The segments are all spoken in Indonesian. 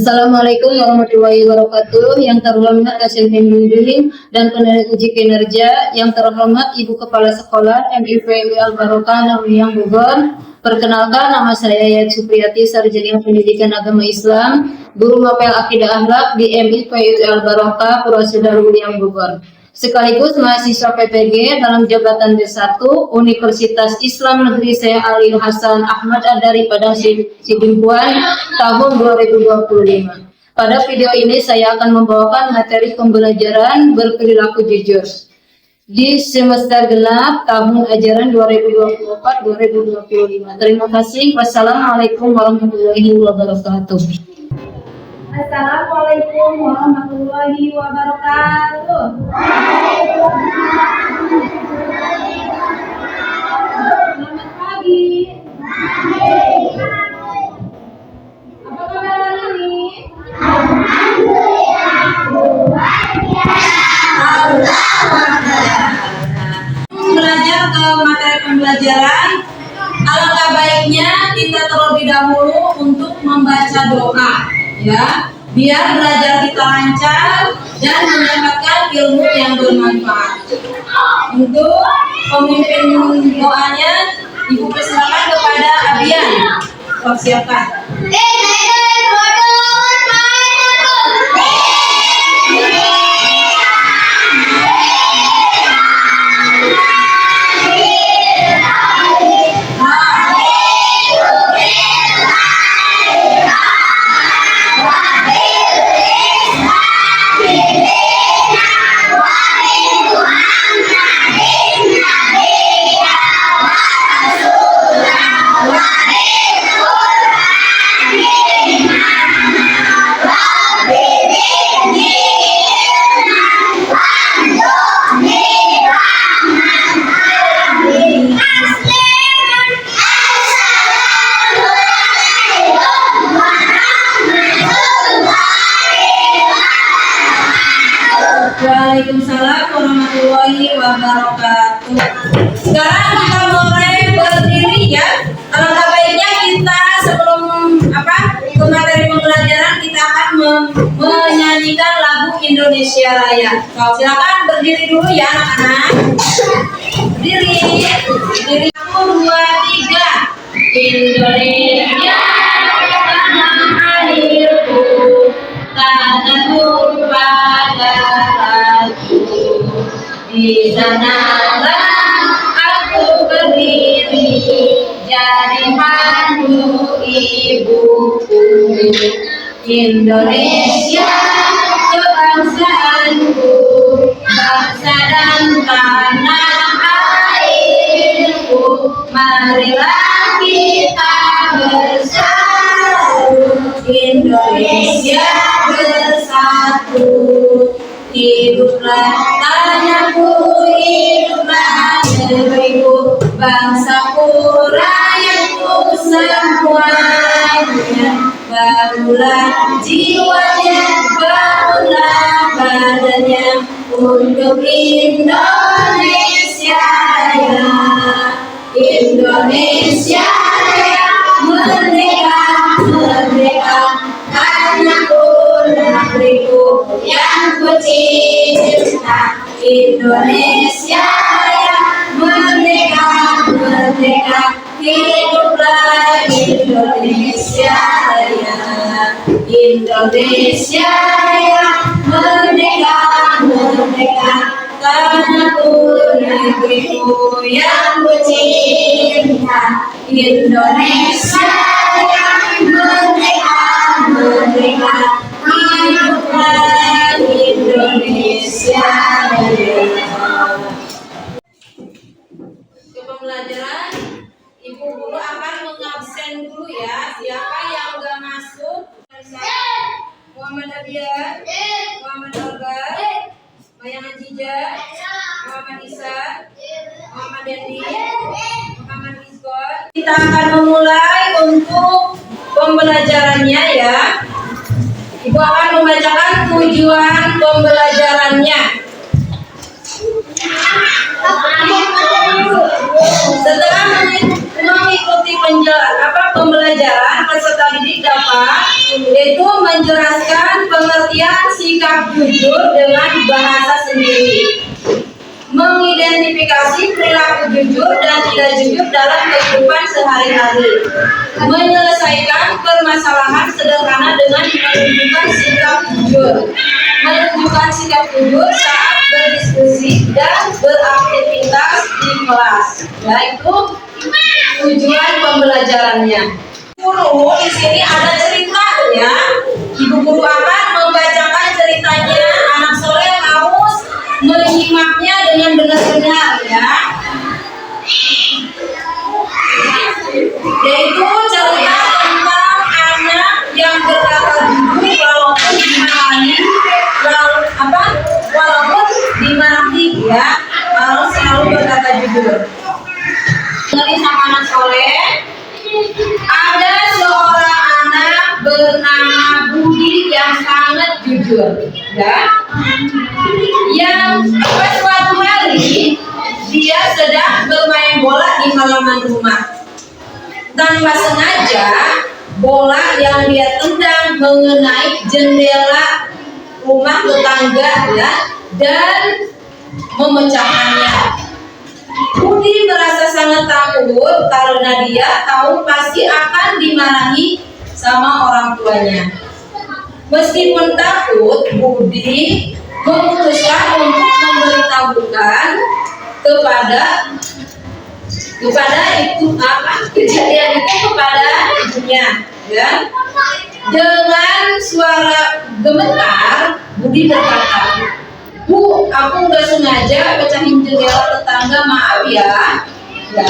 Assalamualaikum warahmatullahi wabarakatuh. Yang terhormat dosen pembimbing dan penerik uji kinerja, yang terhormat Ibu Kepala Sekolah MIPU Al-Barokah Nawiyang Bogor. Perkenalkan, nama saya Yayat Supriyati, Sarjana Pendidikan Agama Islam, Guru Mapel Akidah Akhlak di MIPU Al-Barokah, Purwasu Daruliyang Bogor. Sekaligus mahasiswa PPG dalam jabatan D1 Universitas Islam Negeri Syekh Ali Hasan Ahmad Adari Padang Sidimpuan tahun 2025. Pada video ini saya akan membawakan materi pembelajaran berperilaku jujur di semester genap tahun ajaran 2024-2025. Terima kasih. Wassalamualaikum warahmatullahi wabarakatuh. Assalamualaikum warahmatullahi wabarakatuh. Selamat pagi. Apa kabar hari ini? Belajar ke materi pembelajaran. Alangkah baiknya kita terlebih dahulu untuk membaca doa, ya, biar belajar kita lancar dan mendapatkan ilmu yang bermanfaat. Untuk pemimpin doanya, Ibu persilakan kepada Abian. Persiapkan. Waalaikumsalam warahmatullahi wabarakatuh. Sekarang kita mulai berdiri, ya. Alangkah baiknya kita sebelum ke materi pembelajaran kita akan menyanyikan lagu Indonesia Raya. Silakan berdiri dulu ya anak-anak. Berdiri. 1, 2, 3. Indonesia tanah airku, tak terlupakan di sanalah aku berdiri, jadi pandu ibuku. Indonesia kebangsaanku, bangsa dan tanah airku. Marilah kita bersatu, Indonesia bersatu. Hiduplah tanahku, hiduplah negeriku, bangsaku, rakyatku semuanya. Bangunlah jiwanya, bangunlah badannya untuk Indonesia Raya. Indonesia Raya, merdeka, merdeka, tanahku, negeriku yang ku cinta. Indonesia Raya, merdeka, merdeka, hiduplah Indonesia Raya. Indonesia Raya, merdeka, merdeka, tanahku, negeriku yang ku cinta. Indonesia Raya, merdeka, merdeka, hiduplah Indonesia Raya. Ke pembelajaran, Ibu Guru akan mengabsen dulu, ya. Siapa yang gak masuk? Muhammad Abian, Muhammad Olga, Mayang Ajija, Muhammad Isa, Muhammad Dendi, Muhammad Rizkon. Kita akan memulai untuk pembelajarannya, ya. Ibu akan membacakan tujuan pembelajarannya. Setelah mengikuti pembelajaran, peserta didik dapat Itu menjelaskan pengertian sikap jujur dengan bahasa sendiri, mengidentifikasi perilaku jujur dan tidak jujur dalam kehidupan sehari-hari, menyelesaikan permasalahan sederhana dengan menunjukkan sikap jujur saat berdiskusi dan beraktivitas di kelas. Yaitu tujuan pembelajarannya. Guru di sini ada ceritanya. Ibu guru akan membacakan ceritanya. Anak soleh harus menyimaknya dengan benar-benar ya. Yaitu cerita tentang anak yang berkata jujur walaupun dimarahi, walaupun dimarahi ya, harus selalu berkata jujur. Dengerin sama anak soleh. Ada seorang anak bernama Budi yang sangat jujur, ya. Yang suatu hari dia sedang bermain bola di halaman rumah. Tanpa sengaja bola yang dia tendang mengenai jendela rumah tetangga ya, dan memecahkannya. Budi merasa sangat takut karena dia tahu pasti akan dimarahi sama orang tuanya. Meskipun takut, Budi memutuskan untuk memberitahukan kepada kejadian itu kepada ibunya, ya. Dengan suara gemetar, Budi berkata, "Bu, aku nggak sengaja pecahin jendela tetangga, maaf ya." Ya.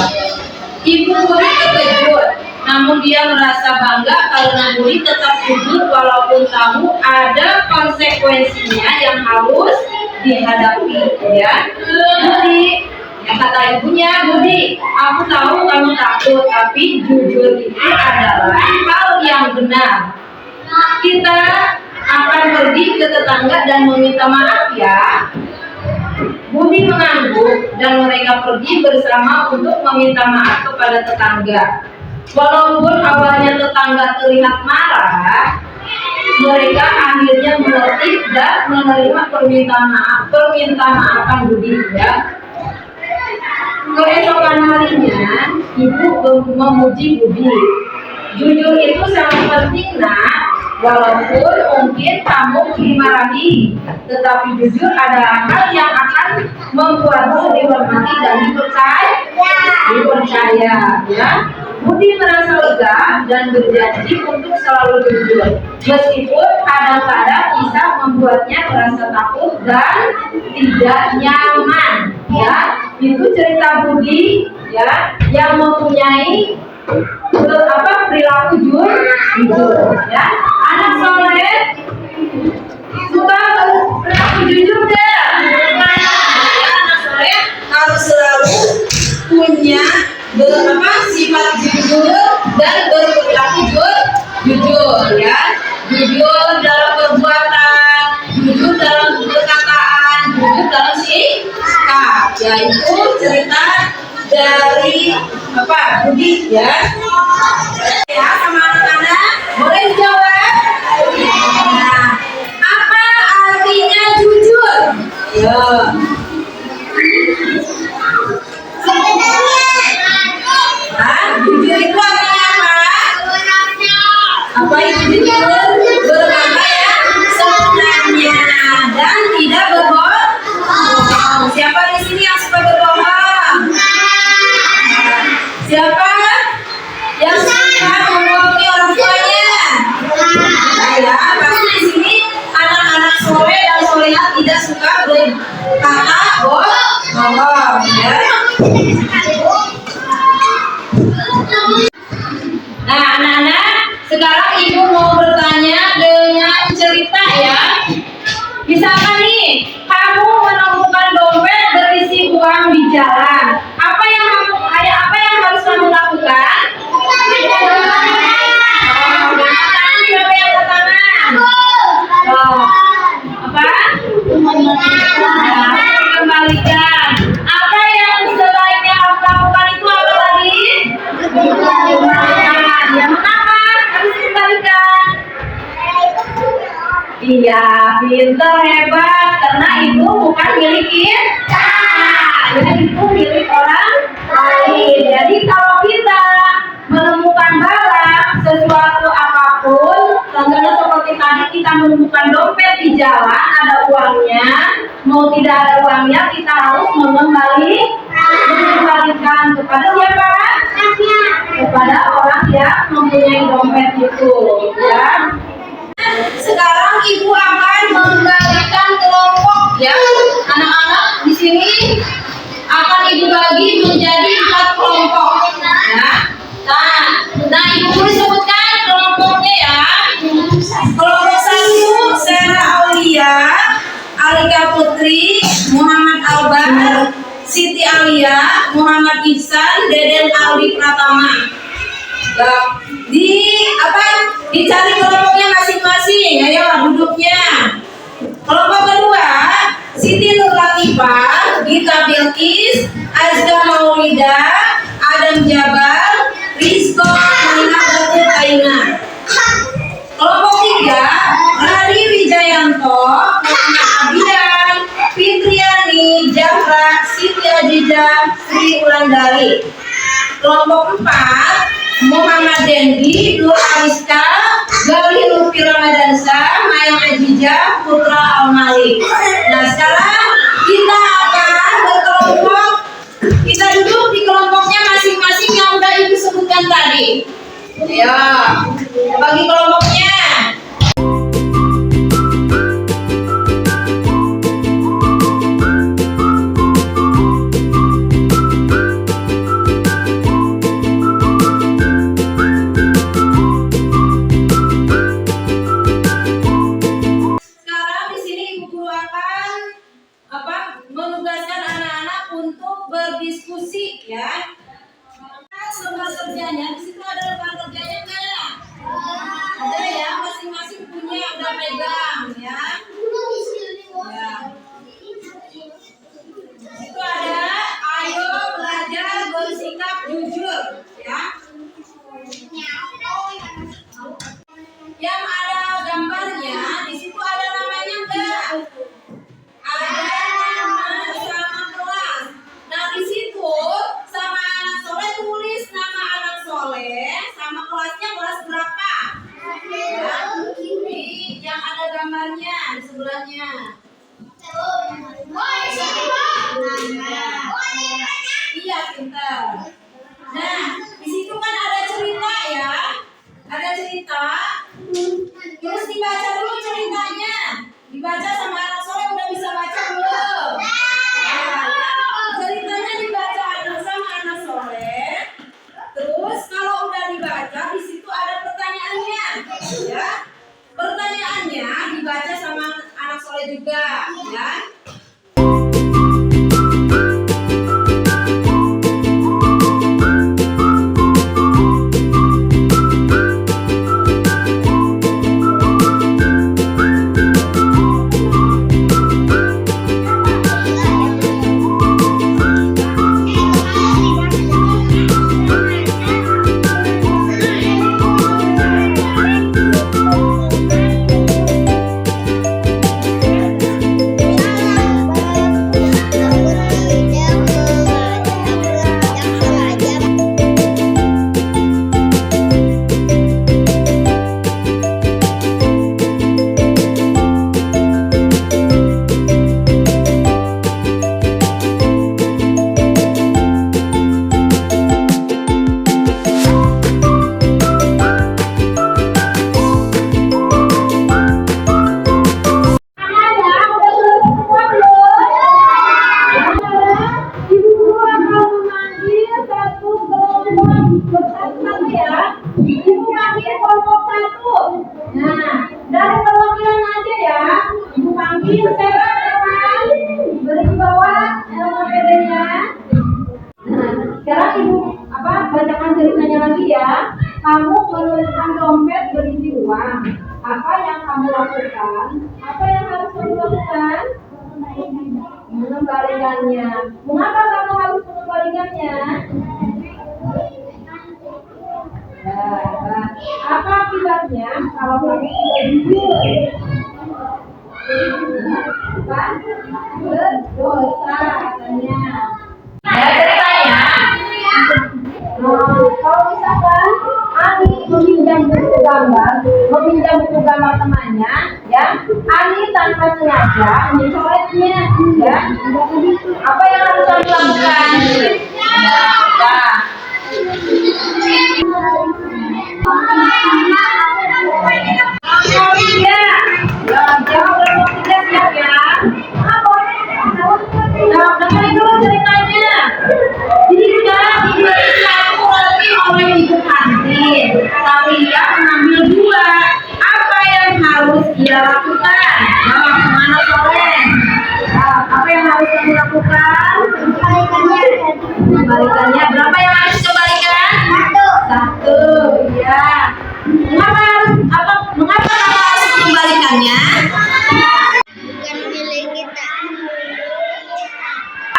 Ibu Budi terkejut, namun dia merasa bangga karena Budi tetap jujur walaupun tahu ada konsekuensinya yang harus dihadapi. Ya, Budi, ya kata ibunya, "Budi, aku tahu kamu takut, tapi jujur itu adalah hal yang benar. Kita akan pergi ke tetangga dan meminta maaf ya." Budi mengangguk dan mereka pergi bersama untuk meminta maaf kepada tetangga. Walaupun awalnya tetangga terlihat marah, mereka akhirnya mengerti dan menerima permintaan maafan Budi ya. Keesokan harinya, ibu memuji Budi. "Jujur itu sangat penting, nak. Walaupun mungkin kamu dimarahi, tetapi jujur adalah hal yang akan membuatmu dihormati dan dipercaya." Ya. Budi merasa lega dan berjanji untuk selalu jujur, meskipun kadang-kadang bisa membuatnya merasa takut dan tidak nyaman. Ya, itu cerita Budi ya yang mempunyai perilaku jujur. Ya, anak soleh suka perilaku jujur deh. Anak soleh harus selalu punya sifat jujur dan berperilaku jujur ya. Jujur dalam perbuatan, jujur dalam perkataan, jujur dalam sikap. Yaitu cerita dari Budi ya. Ya, sama anak-anak boleh jawab. Nah, apa artinya jujur? Ya. Jujur itu artinya apa? Apa itu jujur? Berkata yang sebenarnya dan tidak berbohong. Siapa di sini yang suka berbohong? Siapa yang suka membohongi orang tuanya? Ya, pasti di sini anak-anak soleh dan solehat tidak suka berkata bohong. Ya. Nah, anak-anak, sekarang ibu mau bertanya dengan cerita ya. Misalkan nih, kamu menemukan dompet berisi uang di jalan. Apa yang harus kamu lakukan? Siapa yang pertama? Kembalikan. Apa yang sebaiknya harus lakukan itu apa tadi? Yang pertama harus dikembalikan. Pintar, hebat, karena itu bukan milik kita, ya itu milik orang lain. Jadi kalau kita menemukan barang sesuatu apapun, contohnya seperti tadi kita menemukan dompet di jalan, ada uangnya, mau tidak ada uangnya kita harus mengembalikan kepada siapa? Kepada orang yang mempunyai dompet itu, ya. Sekarang ibu akan membagikan kelompok, ya. Anak-anak di sini akan ibu bagi menjadi 4 kelompok, ya. Nah, ibu boleh sebutkan kelompoknya, ya. Kelompok 1 Sarah Aulia, Alika Putri, Muhammad Albar, Siti Alia, Muhammad Ihsan, Deden Aldi Pratama. Dicari kelompoknya masing-masing. Ayo duduknya. Kelompok kedua Siti Nur Latifah, Gita Bilkis, Azga Maulida, Adam Jabar, Rizko Minabatul Aina. Kelompok 3 Rari Wijayanto, Muhammad Abidan, Fitriani, Jafra, Siti Ajiza, Sri Wulandari. Kelompok 4 Muhammad Dendi, Nur Ariska, Gali Lutfi Ramadansa, Mayang Ajija, Putra Al-Malik. Nah, sekarang kita akan berkelompok. Kita duduk di kelompoknya masing-masing yang udah ibu sebutkan tadi. Ya, bagi kelompoknya. Menugaskan anak-anak untuk berdiskusi, ya. Lembar kerjanya di situ ada lembar kerjanya enggak? Ada, ya, masing-masing punya udah pegang, ya. Ya. Itu ada ayo belajar bersikap jujur, ya. Yang ada gambarnya di situ ada namanya enggak? Ada nama sama kelas. Nah, di situ sama anak soleh tulis nama anak soleh sama kelasnya kelas berapa? Ya, ini yang ada gambarnya di sebelahnya. Iya, pintar. Nah, di situ kan ada cerita, ya. Ada cerita. Terus dibaca dulu ceritanya. Dibaca sama anak soleh udah bisa baca belum? Ceritanya dibaca sama anak soleh. Terus kalau udah dibaca di situ ada pertanyaannya, ya. Pertanyaannya dibaca sama anak soleh juga, ya. Kamu menemukan dompet berisi uang. Apa yang kamu lakukan? Apa yang harus kamu lakukan? Mengembalikannya. Mengapa kamu harus mengembalikannya? Apa akibatnya kalau kamu tidak jujur? ya mencoretnya ya. Apa yang harus kamu lakukan? Nah, nah, dengerin dulu ceritanya. Jika aku lagi oleh ibu kantin, tapi ia mengambil dua, apa yang harus ia lakukan? Nah, mana sore? Nah, apa yang harus kamu lakukan? Kembalikannya. Berapa yang harus dikembalikan? Satu, iya. Mengapa kamu harus mengembalikannya?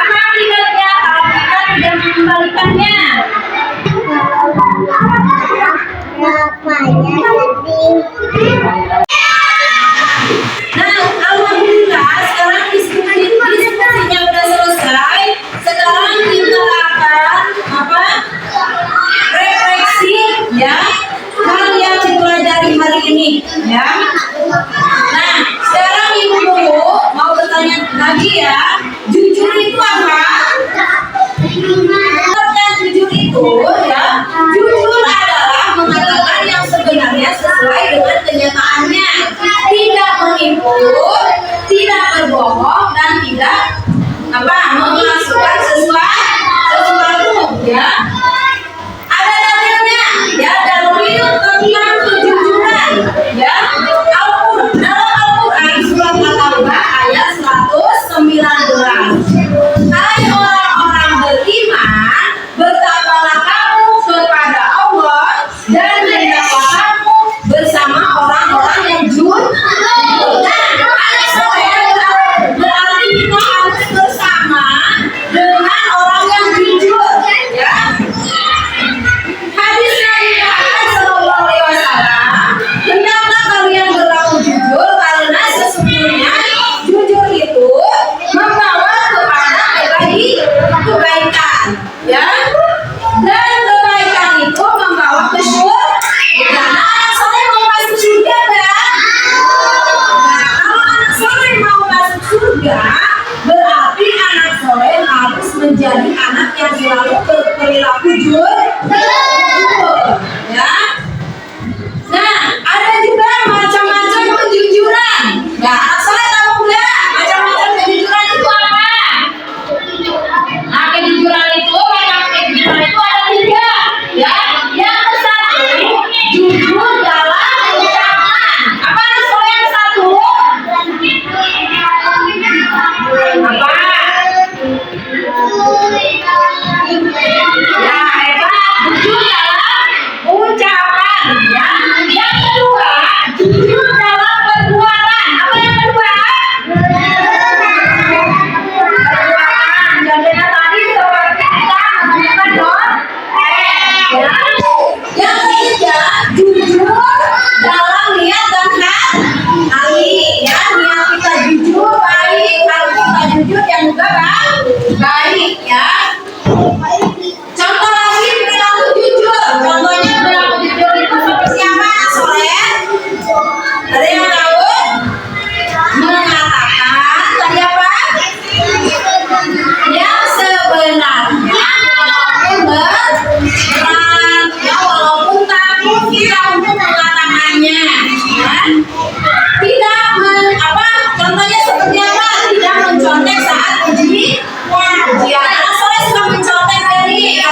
Apa akibatnya kalau kita tidak mengembalikannya? Nah, alhamdulillah sekarang diskusinya udah selesai. Sekarang kita akan refleksi ya hal yang dipelajari hari ini ya. Nah, sekarang ibu guru mau bertanya lagi ya. Jujur itu apa? Yang jujur itu ya, jujur adalah mengatakan yang sebenarnya sesuai dengan kenyataannya, tidak menipu, tidak berbohong dan tidak memasukkan sesuatu ya. Ada dalilnya ya, dalil tentang kejujuran ya. Dalam Al-Quran surat Al-Taubah ayat 119. Hai orang-orang beriman, bertakwalah kamu kepada Allah dan hendaklah kamu bersama orang-orang yang jujur. Nah, anak saya berarti kita harus bersama dengan orang yang jujur ya. Hadis Nabi Muhammad SAW, hendaklah kalian berlaku jujur karena sesungguhnya jujur itu membawa kepada kebaikan ya, dan kebaikan itu membawa ke surga. Nah, anak soleh mau masuk surga kan? Nah, kalau anak soleh mau masuk surga, berarti anak soleh harus menjadi anak yang selalu berperilaku jujur ya. Nah, ada juga macam-macam kejujuran. Nah, anak soleh tahu nggak macam-macam kejujuran itu apa? Nah, kejujuran itu ada tiga ya. Yang satu, jujur dalam ucapan. Apa anak soleh yang satu? Apa? Ya, hebat. Jujur dalam ucapan ya. Yang kedua, jujur dalam perbuatan. Apa yang kedua? Perbuatan. Contohnya tadi seperti kita menggunakan ya. Yang ketiga, jujur dalam niat dan hati ya. Niat kita jujur baik, harus kita jujur yang juga baik ya. Contoh lagi perilaku jujur. Contohnya perilaku jujur itu seperti apa? Soleh? Ada yang tahu? Mengatakan tadi apa? Yang sebenarnya walaupun berat ya, walaupun takut kita untuk mengatakannya ya. Tidak contohnya seperti apa? Tidak mencontek saat ujian. Anak soleh suka mencontek tadi.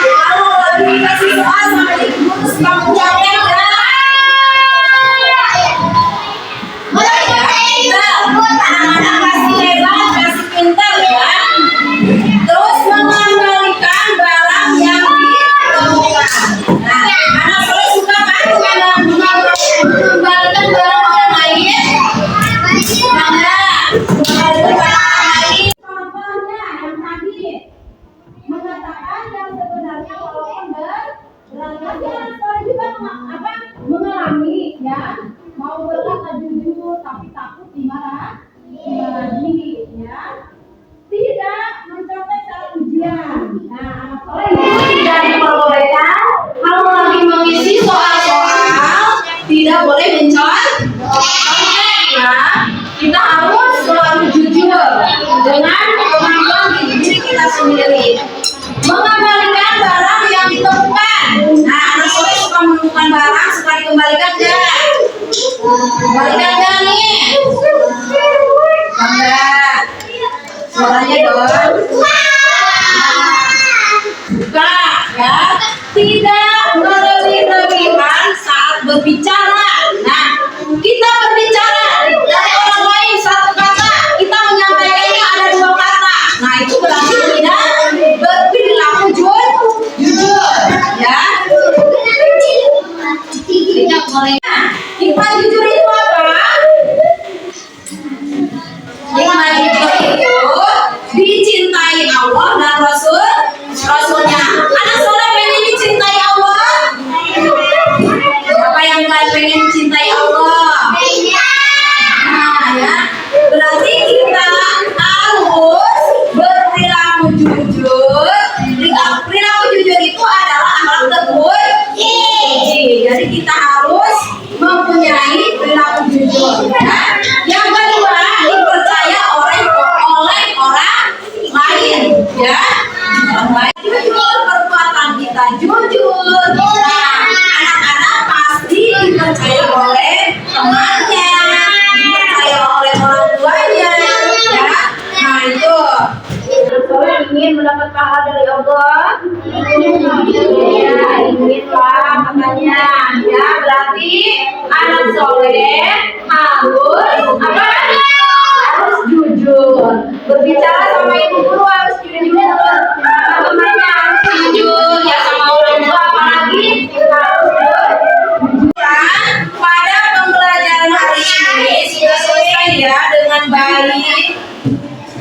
Kalau lagi dikasih soal sama ibu guru suka mencontek kan? Anak-anak kasih hebat, kasih pintar ya. Terus mengembalikan barang yang ditemukan. Nah, anak soleh suka kan mengembalikan barang orang lain? Mana? Mengembalikan barang orang lain. Contohnya yang tadi mengatakan yang sebenarnya walaupun berat. Anak soleh juga mengalami ya. Mau berkata jujur tapi takut dimarahi ya. Tidak mencontek saat ujian. Nah, anak soleh itu tidak diperbolehkan kalau lagi mengisi soal-soal, tidak boleh mencontek ya. lagi. Mengembalikan barang yang ditemukan. Nah, anak soleh suka menemukan barang, suka dikembalikan enggak? Kembalikan enggak nih? Enggak. Suaranya dong. Buka ya. Tidak berlebih-lebihan saat berbicara. Nah, kita berbicara dari orang lain satu kata, kita menyampaikannya ada dua kata. Nah, itu berarti tidak berperilaku jujur, ya. Tidak boleh. Kita jujur itu apa? Kita jujur itu dicintai Allah dan Rasulnya. Anak soleh pengen dicintai Allah. Siapa yang gak pengen cintai Allah? Nah, ya. Berarti kita harus berperilaku jujur. Perilaku jujur itu adalah akhlak terpuji. Jadi kita harus mempunyai perilaku jujur. Ya. Yang kedua, dipercaya oleh orang lain. Ya. Orang lain jujur, perbuatan kita jujur. Nah, anak-anak pasti dipercaya oleh temannya, dipercaya oleh orang tuanya, ya. Nah itu. Soleh ingin mendapat pahala dari Allah. Ya, inginlah katanya. Ya, berarti anak soleh harus apa? Harus jujur. Berbicara sama ibu guru harus jujur. Sama temannya harus jujur. Ya, sama orang tua apalagi harus jujur. Pada pembelajaran hari ini sudah selesai ya dengan baik.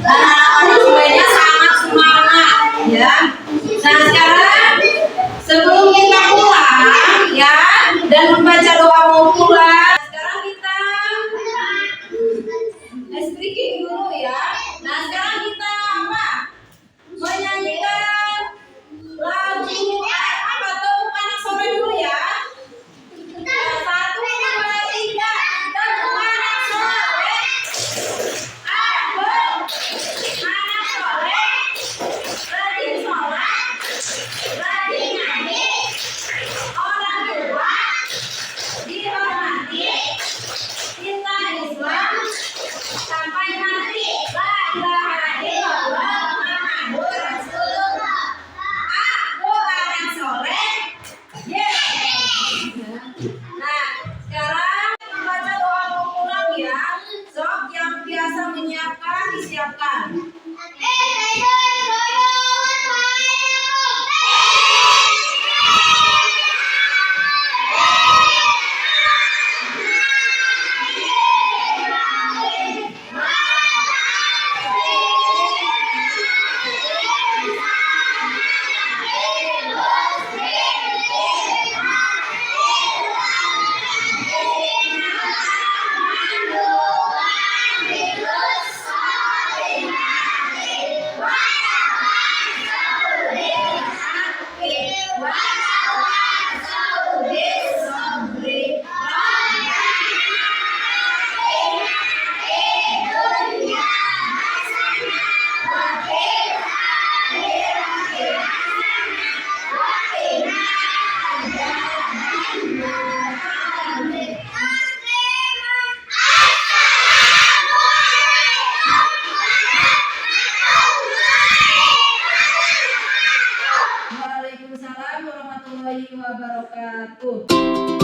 Dan anak-anak semuanya sangat semangat ya. Nah sekarang sebelum kita pulang ya dan membaca doa mau pulang, sekarang kita speaking dulu ya. Nah sekarang kita apa? Menyanyikan lagu apa tuh anak soleh dulu ya. Satu, dua, tiga, dan anak soleh. Aku anak soleh, rajin sholat, rajin ngaji, orang tua dihormati, cinta Islam sampai mati. La ilaha illallah Muhammadur Rasulullah. Aku anak soleh. Nah, sekarang membaca doa mau pulang ya. Sok yang biasa menyiapkan disiapkan. Waalaikumsalam warahmatullahi wabarakatuh.